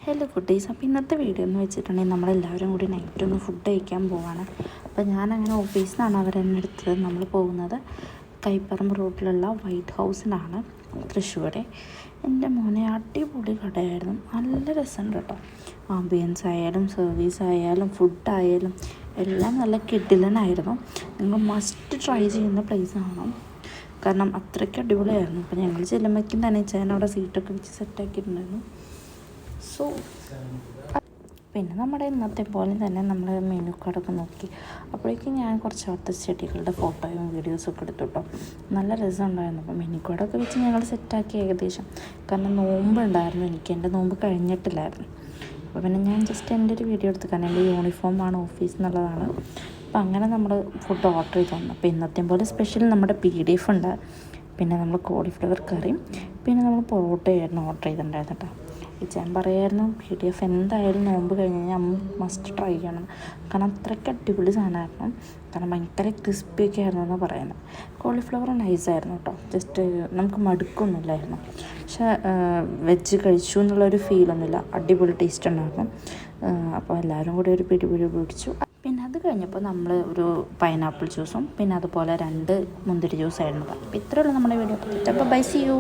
Hello foodies. അപ്പോൾ ഇന്നത്തെ video എന്ന് വെച്ചിട്ടുണ്ടെങ്കിൽ നമ്മളെല്ലാവരും കൂടി നൈറ്റൊന്ന് ഫുഡ് കഴിക്കാൻ പോവാണ്. അപ്പോൾ ഞാനങ്ങനെ ഓഫീസിൽ നിന്നാണ് അവരെന്നെ എടുത്തത്. നമ്മൾ പോകുന്നത് കൈപ്പറമ്പ് റോഡിലുള്ള വൈറ്റ് ഹൗസിനാണ്, തൃശ്ശൂർ. എൻ്റെ മോനെ അടിപൊളി കടയായിരുന്നു, നല്ല രസമുണ്ട് കേട്ടോ. ആംബിയൻസ് ആയാലും സർവീസ് ആയാലും ഫുഡായാലും എല്ലാം നല്ല കിടിലനായിരുന്നു. നിങ്ങൾ മസ്റ്റ് ട്രൈ ചെയ്യുന്ന പ്ലേസ് ആണ്, കാരണം അത്രയ്ക്ക് അടിപൊളിയായിരുന്നു. അപ്പോൾ ഞങ്ങൾ ചെല്ലുമ്പോഴേക്കും തന്നെ ചേട്ടൻ അവിടെ സീറ്റൊക്കെ വെച്ച് സെറ്റാക്കിയിട്ടുണ്ടായിരുന്നു. സോ പിന്നെ നമ്മുടെ ഇന്നത്തെ പോലെ തന്നെ നമ്മൾ മെനു കാർഡൊക്കെ നോക്കി. അപ്പോഴേക്കും ഞാൻ കുറച്ച് അവിടുത്തെ ചെടികളുടെ ഫോട്ടോയും വീഡിയോസും ഒക്കെ എടുത്തു കേട്ടോ. നല്ല രസമുണ്ടായിരുന്നു. അപ്പോൾ മെനു കാർഡൊക്കെ വെച്ച് ഞങ്ങൾ സെറ്റാക്കി ഏകദേശം. കാരണം നോമ്പുണ്ടായിരുന്നു എനിക്ക്, എൻ്റെ നോമ്പ് കഴിഞ്ഞിട്ടില്ലായിരുന്നു. അപ്പോൾ പിന്നെ ഞാൻ ജസ്റ്റ് എൻ്റെ ഒരു വീഡിയോ എടുത്തു, കാരണം എൻ്റെ യൂണിഫോമാണ് ഓഫീസ് എന്നുള്ളതാണ്. അപ്പോൾ അങ്ങനെ നമ്മൾ ഫുഡ് ഓർഡർ ചെയ്ത് തന്നു. അപ്പോൾ ഇന്നത്തെ പോലെ സ്പെഷ്യൽ നമ്മുടെ PDF ഉണ്ട്, പിന്നെ നമ്മൾ കോളിഫ്ലവർ കറിയും, പിന്നെ നമ്മൾ പൊറോട്ടയായിരുന്നു ഓർഡർ ചെയ്തിട്ടുണ്ടായിരുന്നു കേട്ടോ. ഞാൻ പറയായിരുന്നു PDF എന്തായാലും നോമ്പ് കഴിഞ്ഞ് കഴിഞ്ഞാൽ മസ്റ്റ് ട്രൈ ചെയ്യണം, കാരണം അത്രയ്ക്ക് അടിപൊളി സാധനമായിരുന്നു. കാരണം ഭയങ്കര ക്രിസ്പിയൊക്കെ ആയിരുന്നു എന്ന് പറയുന്നത്. കോളിഫ്ലവർ നൈസായിരുന്നു കേട്ടോ, ജസ്റ്റ് നമുക്ക് മടുക്കൊന്നുമില്ലായിരുന്നു. പക്ഷേ വെജ് കഴിച്ചു എന്നുള്ളൊരു ഫീലൊന്നുമില്ല, അടിപൊളി ടേസ്റ്റ് ഉണ്ടായിരുന്നു. അപ്പോൾ എല്ലാവരും കൂടി ഒരു പിടി പിടിച്ചു. പിന്നെ അത് കഴിഞ്ഞപ്പോൾ നമ്മൾ ഒരു പൈനാപ്പിൾ ജ്യൂസും പിന്നെ അതുപോലെ 2 മുന്തിരി ജ്യൂസായിരുന്നു. അപ്പോൾ ഇത്രയുള്ള നമ്മുടെ വീഡിയോ. അപ്പോൾ ബൈ, സീ യു.